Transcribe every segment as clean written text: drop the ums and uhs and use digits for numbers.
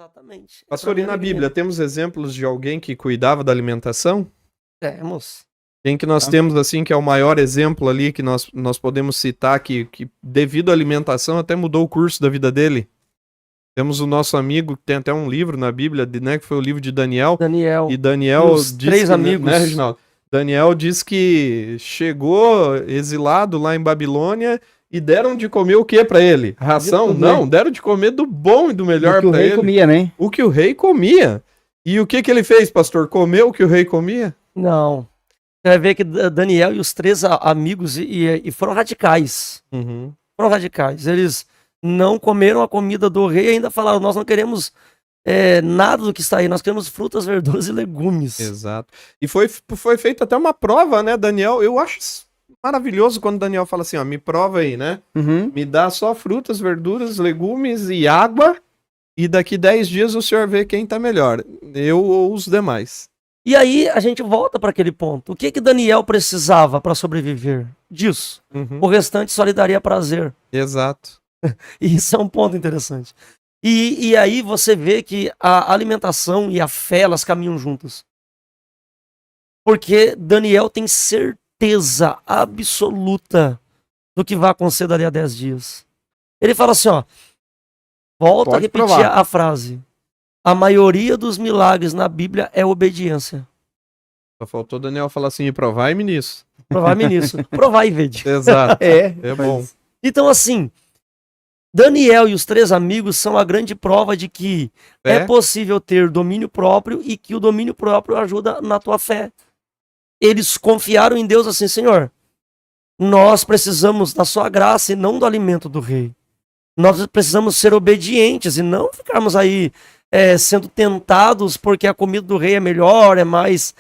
Exatamente. Pastor, e na Bíblia, temos exemplos de alguém que cuidava da alimentação? Temos. Quem que nós temos, assim, que é o maior exemplo ali que nós podemos citar, que devido à alimentação até mudou o curso da vida dele? Temos o nosso amigo, que tem até um livro na Bíblia, né, que foi o livro de Daniel. Daniel. E Daniel os diz três que, amigos. né, Reginaldo? Daniel diz que chegou exilado lá em Babilônia e deram de comer o que pra ele? Ração? tudo, Não, né? deram de comer do bom e do melhor que o pra rei ele. comia, né? O que o rei comia. E o que ele fez, pastor? Comeu o que o rei comia? Não. Você vai ver que Daniel e os três amigos e foram radicais. Uhum. Foram radicais. Eles não comeram a comida do rei e ainda falaram, nós não queremos nada do que está aí, nós queremos frutas, verduras e legumes. Exato. E foi feita até uma prova, né, Daniel? Eu acho maravilhoso quando Daniel fala assim, ó, me prova aí, né? Uhum. Me dá só frutas, verduras, legumes e água, e daqui 10 dias o senhor vê quem tá melhor, eu ou os demais. E aí a gente volta para aquele ponto. O que Daniel precisava para sobreviver? Disso. Uhum. O restante só lhe daria prazer. Exato. E isso é um ponto interessante. E aí você vê que a alimentação e a fé, elas caminham juntas. Porque Daniel tem certeza absoluta do que vai acontecer dali a 10 dias. Ele fala assim, ó, volta a Pode repetir provar. a frase. A maioria dos milagres na Bíblia é obediência. Só faltou Daniel falar assim, e provai-me nisso. Provai-me nisso. Provai e vede. Exato. É bom. Então, assim, Daniel e os três amigos são a grande prova de que é possível ter domínio próprio e que o domínio próprio ajuda na tua fé. Eles confiaram em Deus assim, Senhor, nós precisamos da sua graça e não do alimento do rei. Nós precisamos ser obedientes e não ficarmos aí sendo tentados porque a comida do rei é melhor, é mais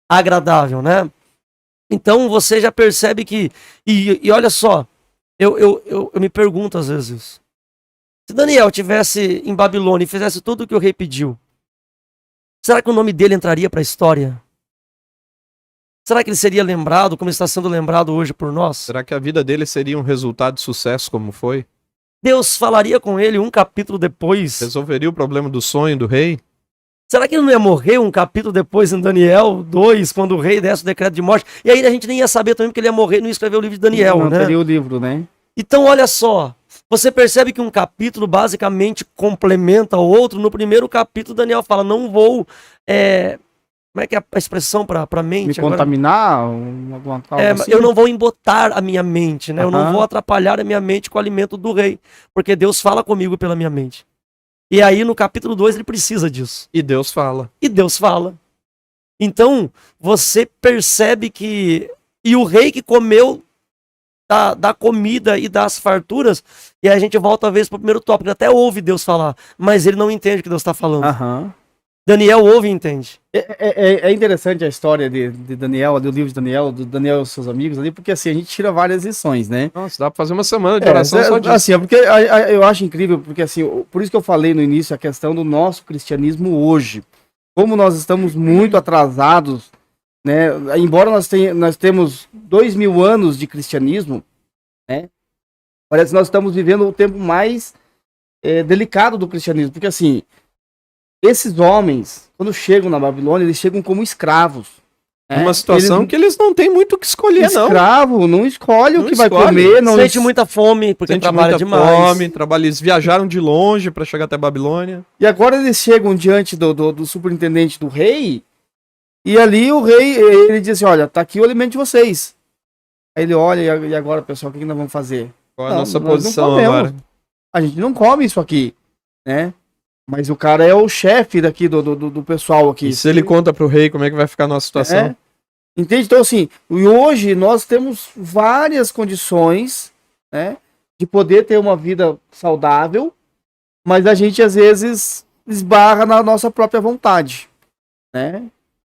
agradável, né? Então você já percebe que... E olha só, eu me pergunto às vezes, se Daniel tivesse em Babilônia e fizesse tudo o que o rei pediu, será que o nome dele entraria para a história? Será que ele seria lembrado como está sendo lembrado hoje por nós? Será que a vida dele seria um resultado de sucesso como foi? Deus falaria com ele um capítulo depois? Resolveria o problema do sonho do rei? Será que ele não ia morrer um capítulo depois em Daniel 2, quando o rei desse o decreto de morte? E aí a gente nem ia saber também porque ele ia morrer e não ia escrever o livro de Daniel, não né? teria o livro, né? Então olha só, você percebe que um capítulo basicamente complementa o outro. No primeiro capítulo Daniel fala, não vou... como é que é a expressão para a mente? Me contaminar? Alguma coisa assim? Eu não vou embotar a minha mente, né? Eu não vou atrapalhar a minha mente com o alimento do rei, porque Deus fala comigo pela minha mente. E aí no capítulo 2 ele precisa disso. E Deus fala. E Deus fala. Então você percebe que... E o rei que comeu da comida e das farturas, e aí a gente volta a vez pro primeiro tópico, até ouve Deus falar, mas ele não entende o que Deus está falando. Daniel ouve e entende. É interessante a história de Daniel, do livro de Daniel, do Daniel e os seus amigos ali, porque assim, a gente tira várias lições, né? Nossa, dá pra fazer uma semana de oração só disso. Assim, porque eu acho incrível, porque assim, por isso que eu falei no início a questão do nosso cristianismo hoje. Como nós estamos muito atrasados, né? Embora nós temos 2000 anos de cristianismo, né? Parece que nós estamos vivendo o tempo mais delicado do cristianismo, porque assim, esses homens, quando chegam na Babilônia, eles chegam como escravos. Uma situação que eles não têm muito o que escolher, não. Escravo, não escolhe o que vai comer. Não sente muita fome, porque trabalha demais. Eles viajaram de longe para chegar até Babilônia. E agora eles chegam diante do superintendente do rei, e ali o rei, ele diz assim, olha, tá aqui o alimento de vocês. Aí ele olha, e agora, pessoal, o que nós vamos fazer? Qual é a nossa posição agora? A gente não come isso aqui, né? Mas o cara é o chefe daqui do pessoal aqui. E se ele conta pro rei, como é que vai ficar a nossa situação? Entende? Então, assim, e hoje nós temos várias condições, né, de poder ter uma vida saudável, mas a gente, às vezes, esbarra na nossa própria vontade, né?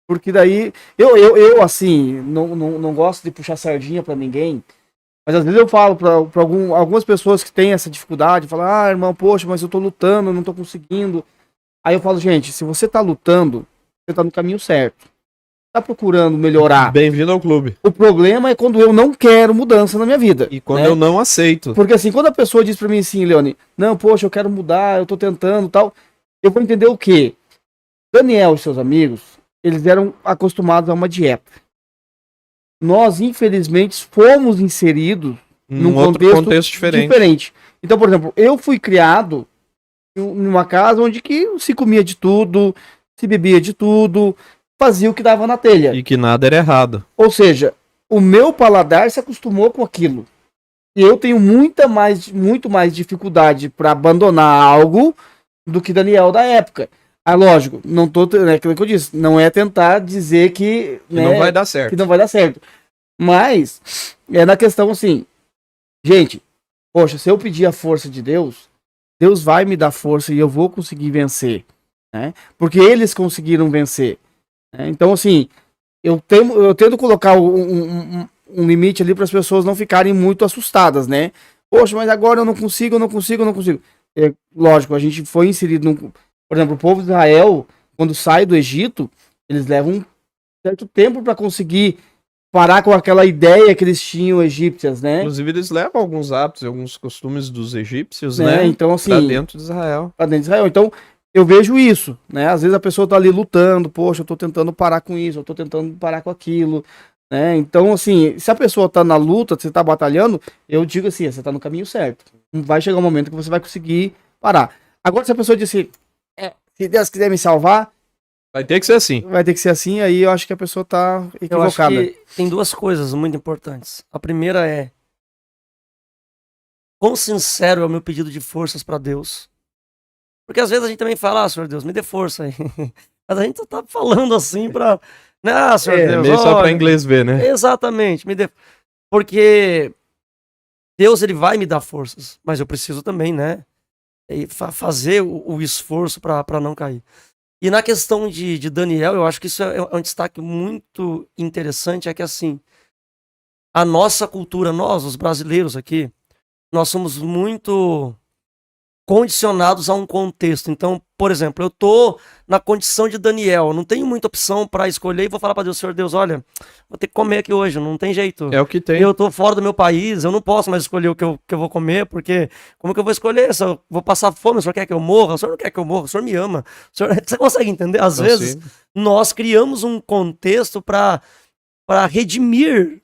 Porque daí, eu assim, não gosto de puxar sardinha pra ninguém, mas às vezes eu falo pra algumas pessoas que têm essa dificuldade, falam, irmão, poxa, mas eu tô lutando, eu não tô conseguindo. Aí eu falo, gente, se você tá lutando, você tá no caminho certo. Tá procurando melhorar. Bem-vindo ao clube. O problema é quando eu não quero mudança na minha vida. E quando eu não aceito. Porque assim, quando a pessoa diz pra mim assim, Leone, não, poxa, eu quero mudar, eu tô tentando tal, eu vou entender o quê? Daniel e seus amigos, eles eram acostumados a uma dieta. Nós, infelizmente, fomos inseridos num outro contexto diferente. Então, por exemplo, eu fui criado numa casa onde que se comia de tudo, se bebia de tudo, fazia o que dava na telha. E que nada era errado. Ou seja, o meu paladar se acostumou com aquilo. E eu tenho muito mais dificuldade para abandonar algo do que Daniel da época. Lógico, não tô, aquilo que eu disse, não é tentar dizer que não vai dar certo. Que não vai dar certo. Mas é na questão assim, gente, poxa, se eu pedir a força de Deus, Deus vai me dar força e eu vou conseguir vencer, né? Porque eles conseguiram vencer. Né? Então, assim, eu tento colocar um limite ali para as pessoas não ficarem muito assustadas, né? Poxa, mas agora eu não consigo. Lógico, a gente foi inserido num... Por exemplo, o povo de Israel, quando sai do Egito, eles levam um certo tempo para conseguir parar com aquela ideia que eles tinham egípcias, né? Inclusive, eles levam alguns hábitos, alguns costumes dos egípcios, né? Então, assim, pra dentro de Israel. Pra dentro de Israel. Então, eu vejo isso, né? Às vezes a pessoa tá ali lutando, poxa, eu tô tentando parar com isso, eu tô tentando parar com aquilo, né? Então, assim, se a pessoa tá na luta, você tá batalhando, eu digo assim, você tá no caminho certo. Vai chegar um momento que você vai conseguir parar. Agora, se a pessoa diz assim, se Deus quiser me salvar, vai ter que ser assim. Vai ter que ser assim, aí eu acho que a pessoa tá equivocada. Eu acho que tem duas coisas muito importantes. A primeira é quão sincero é o meu pedido de forças para Deus. Porque às vezes a gente também fala, Senhor Deus, me dê força aí. Mas a gente só tá falando assim pra... Senhor Deus, meio só pra inglês ver, né? Exatamente, me dê... Porque Deus, ele vai me dar forças, mas eu preciso também, né? Fazer o esforço para não cair. E na questão de Daniel, eu acho que isso é um destaque muito interessante, é que assim, a nossa cultura, nós, os brasileiros aqui, nós somos muito condicionados a um contexto. Então, por exemplo, eu tô na condição de Daniel, não tenho muita opção para escolher e vou falar para Deus, Senhor Deus, olha, vou ter que comer aqui hoje, não tem jeito. É o que tem. Eu tô fora do meu país, eu não posso mais escolher o que eu vou comer, porque como que eu vou escolher? Se eu vou passar fome, o senhor quer que eu morra? O senhor não quer que eu morra, o senhor me ama. Você consegue entender? Às vezes, nós criamos um contexto para redimir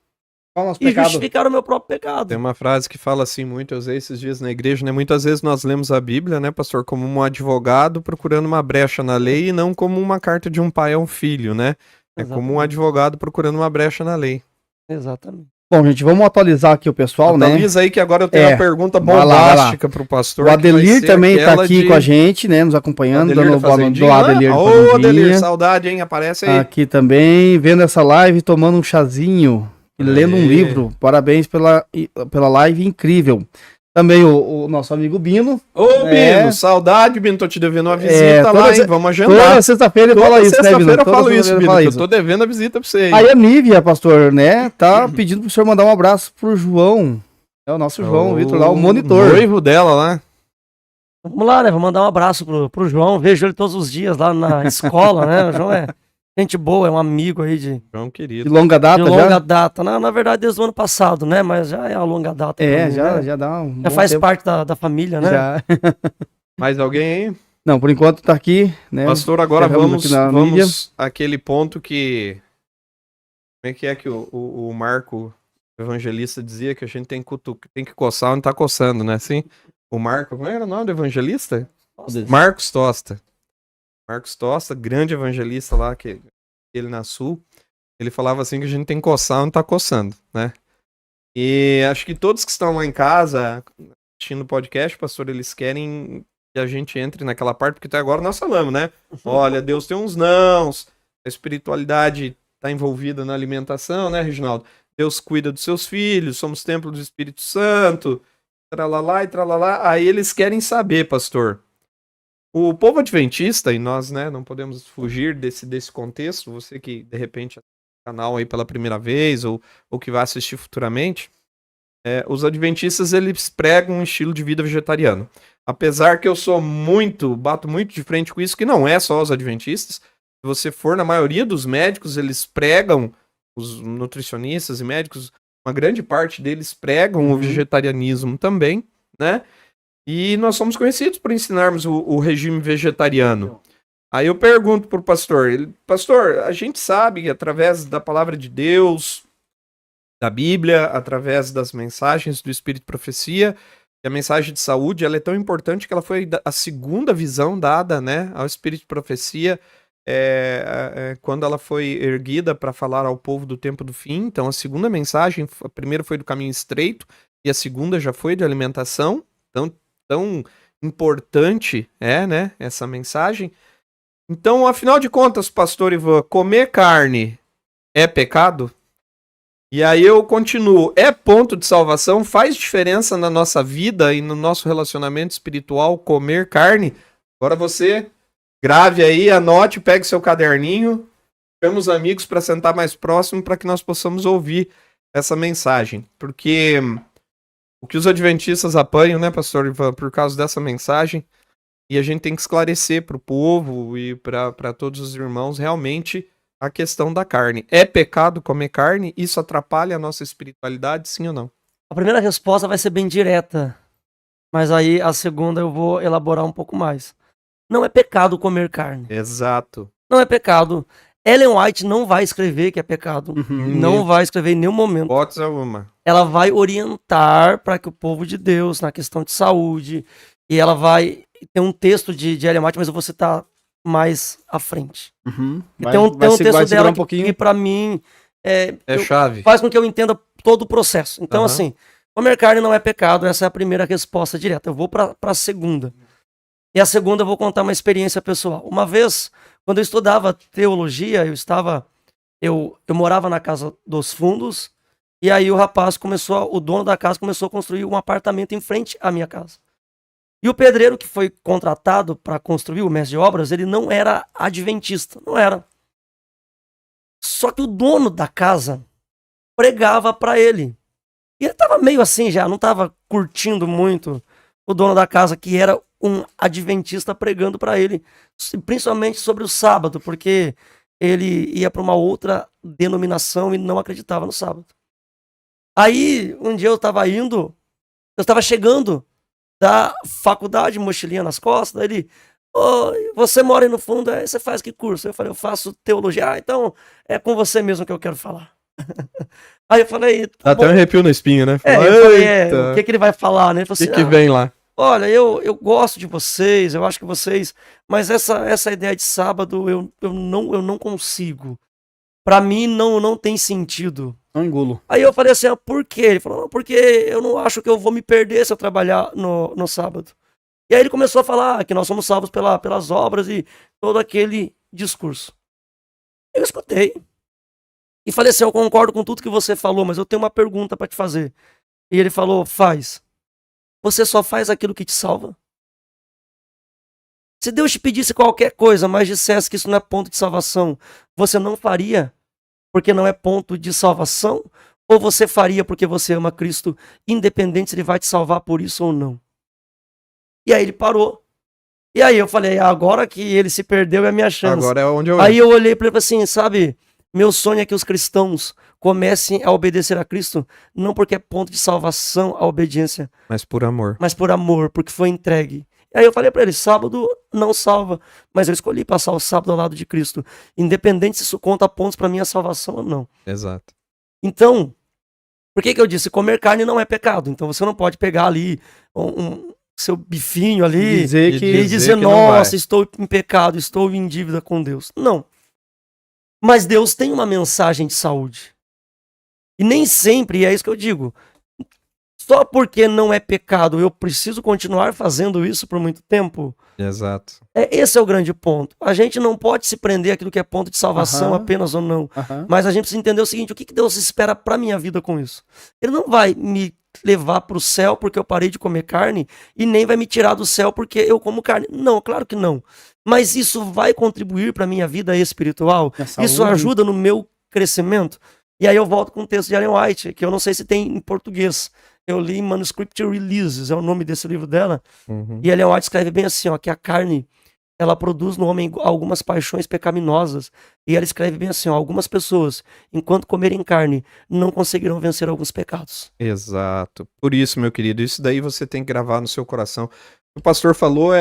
e justificar o meu próprio pecado. Tem uma frase que fala assim, muito, eu usei esses dias na igreja, né? Muitas vezes nós lemos a Bíblia, né, pastor, como um advogado procurando uma brecha na lei e não como uma carta de um pai a um filho, né? É como um advogado procurando uma brecha na lei. Exatamente. Bom, gente, vamos atualizar aqui o pessoal, né? Atualiza aí que agora eu tenho uma pergunta bombástica pro pastor. O Adelir também tá aqui com a gente, né? Nos acompanhando, dando boa noite do Adelir. Ô, Adelir, saudade, hein? Aparece aí. Aqui também, vendo essa live, tomando um chazinho e lendo um livro. Parabéns pela live incrível. Também o nosso amigo Bino. Ô, Bino, saudade, Bino. Tô te devendo uma visita lá, hein? Vamos agendar. Toda sexta-feira ele fala isso, né, Bino? Sexta-feira eu falo isso, Bino, que eu tô devendo a visita pra você aí. Aí a Nívia, pastor, né, tá pedindo pro senhor mandar um abraço pro João. É o nosso João, Vitor lá, o monitor. O noivo dela lá. Vamos lá, né? Vou mandar um abraço pro João. Vejo ele todos os dias lá na escola, né? O João é gente boa, é um amigo aí de... João querido. De longa data, de longa data. Na verdade, desde o ano passado, né? Mas já é a longa data. Mim, já dá um já faz tempo. Parte da família, né? Já. Mais alguém aí? Não, por enquanto tá aqui, né? Pastor, agora vamos àquele ponto que... Como é que o Marco evangelista dizia que a gente tem que coçar onde tá coçando, né? Assim, o Marco... Como era o nome do evangelista? Marcos Tosta. Marcos Tosta, grande evangelista lá, que ele na Sul, ele falava assim que a gente tem que coçar onde tá coçando, né? E acho que todos que estão lá em casa assistindo o podcast, pastor, eles querem que a gente entre naquela parte, porque até agora nós falamos, né? Olha, Deus tem uns nãos, a espiritualidade tá envolvida na alimentação, né, Reginaldo? Deus cuida dos seus filhos, somos templo do Espírito Santo, tralalá e tralalá. Aí eles querem saber, pastor, o povo adventista, e nós, né, não podemos fugir desse contexto, você que, de repente, assiste o canal aí pela primeira vez, ou que vai assistir futuramente, os adventistas, eles pregam um estilo de vida vegetariano. Apesar que eu bato muito de frente com isso, que não é só os adventistas, se você for na maioria dos médicos, eles pregam, os nutricionistas e médicos, uma grande parte deles pregam o vegetarianismo também, né? E nós somos conhecidos por ensinarmos o regime vegetariano. Aí eu pergunto pro pastor, pastor, a gente sabe que através da palavra de Deus, da Bíblia, através das mensagens do Espírito de Profecia, que a mensagem de saúde ela é tão importante que ela foi a segunda visão dada, né, ao Espírito de Profecia, quando ela foi erguida para falar ao povo do tempo do fim. Então a segunda mensagem, a primeira foi do caminho estreito e a segunda já foi de alimentação. Tão importante né, essa mensagem. Então, afinal de contas, pastor Ivan, comer carne é pecado? E aí eu continuo, é ponto de salvação? Faz diferença na nossa vida e no nosso relacionamento espiritual comer carne? Agora você grave aí, anote, pegue seu caderninho, chame os amigos para sentar mais próximo para que nós possamos ouvir essa mensagem. Porque o que os adventistas apanham, né, pastor Ivan, por causa dessa mensagem, e a gente tem que esclarecer para o povo e para todos os irmãos realmente a questão da carne. É pecado comer carne? Isso atrapalha a nossa espiritualidade, sim ou não? A primeira resposta vai ser bem direta, mas aí a segunda eu vou elaborar um pouco mais. Não é pecado comer carne. Exato. Não é pecado. Ellen White não vai escrever que é pecado. Não vai escrever em nenhum momento. Hipótese alguma. Ela vai orientar para que o povo de Deus, na questão de saúde, e ela vai ter um texto de Ellen White, mas eu vou citar mais à frente. E tem um texto dela que para mim chave. Faz com que eu entenda todo o processo. Então, assim, comer carne não é pecado, essa é a primeira resposta direta. Eu vou para a segunda. E a segunda eu vou contar uma experiência pessoal. Uma vez, quando eu estudava teologia, eu morava na Casa dos Fundos, e aí o dono da casa começou a construir um apartamento em frente à minha casa. E o pedreiro que foi contratado para construir, o mestre de obras, ele não era adventista, não era. Só que o dono da casa pregava para ele. E ele estava meio assim já, não estava curtindo muito o dono da casa, que era um adventista, pregando para ele, principalmente sobre o sábado, porque ele ia para uma outra denominação e não acreditava no sábado. Aí, um dia eu estava chegando da faculdade, mochilinha nas costas, daí ele, você mora aí no fundo, você faz que curso? Eu falei, eu faço teologia. Então é com você mesmo que eu quero falar. Aí eu falei... Dá até um arrepio na espinha, né? O que ele vai falar, né? O que vem lá? Olha, eu gosto de vocês, eu acho que vocês... Mas essa ideia de sábado eu não consigo. Pra mim não tem sentido. Não engulo. Aí eu falei assim, por quê? Ele falou, não, porque eu não acho que eu vou me perder se eu trabalhar no sábado. E aí ele começou a falar que nós somos salvos pelas obras e todo aquele discurso. Eu escutei. E falei assim, eu concordo com tudo que você falou, mas eu tenho uma pergunta para te fazer. E ele falou, faz. Você só faz aquilo que te salva? Se Deus te pedisse qualquer coisa, mas dissesse que isso não é ponto de salvação, você não faria porque não é ponto de salvação? Ou você faria porque você ama Cristo, independente se ele vai te salvar por isso ou não? E aí ele parou. E aí eu falei, agora que ele se perdeu é a minha chance. Agora é onde eu... Aí eu olhei para ele assim, sabe, meu sonho é que os cristãos comecem a obedecer a Cristo, não porque é ponto de salvação a obediência, mas por amor. Mas por amor, porque foi entregue. Aí eu falei para ele, sábado não salva, mas eu escolhi passar o sábado ao lado de Cristo, independente se isso conta pontos para minha salvação ou não. Exato. Então, por que eu disse, comer carne não é pecado, então você não pode pegar ali seu bifinho ali e dizer nossa, estou em pecado, estou em dívida com Deus. Não. Mas Deus tem uma mensagem de saúde. E nem sempre, e é isso que eu digo, só porque não é pecado, eu preciso continuar fazendo isso por muito tempo? Exato. Esse é o grande ponto. A gente não pode se prender àquilo que é ponto de salvação apenas ou não. Mas a gente precisa entender o seguinte, o que Deus espera pra minha vida com isso? Ele não vai me levar pro céu porque eu parei de comer carne e nem vai me tirar do céu porque eu como carne. Não, claro que não. Mas isso vai contribuir pra minha vida espiritual? Isso ajuda no meu crescimento? E aí eu volto com o texto de Ellen White, que eu não sei se tem em português. Eu li em Manuscript Releases, é o nome desse livro dela. E Ellen White escreve bem assim, ó, que a carne, ela produz no homem algumas paixões pecaminosas. E ela escreve bem assim, ó, algumas pessoas, enquanto comerem carne, não conseguirão vencer alguns pecados. Exato. Por isso, meu querido, isso daí você tem que gravar no seu coração. O pastor falou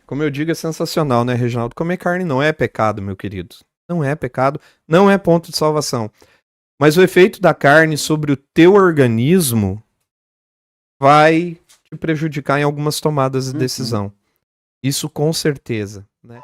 como eu digo, é sensacional, né, Reginaldo? Comer carne não é pecado, meu querido. Não é pecado, não é ponto de salvação. Mas o efeito da carne sobre o teu organismo vai te prejudicar em algumas tomadas de decisão. Isso com certeza, né?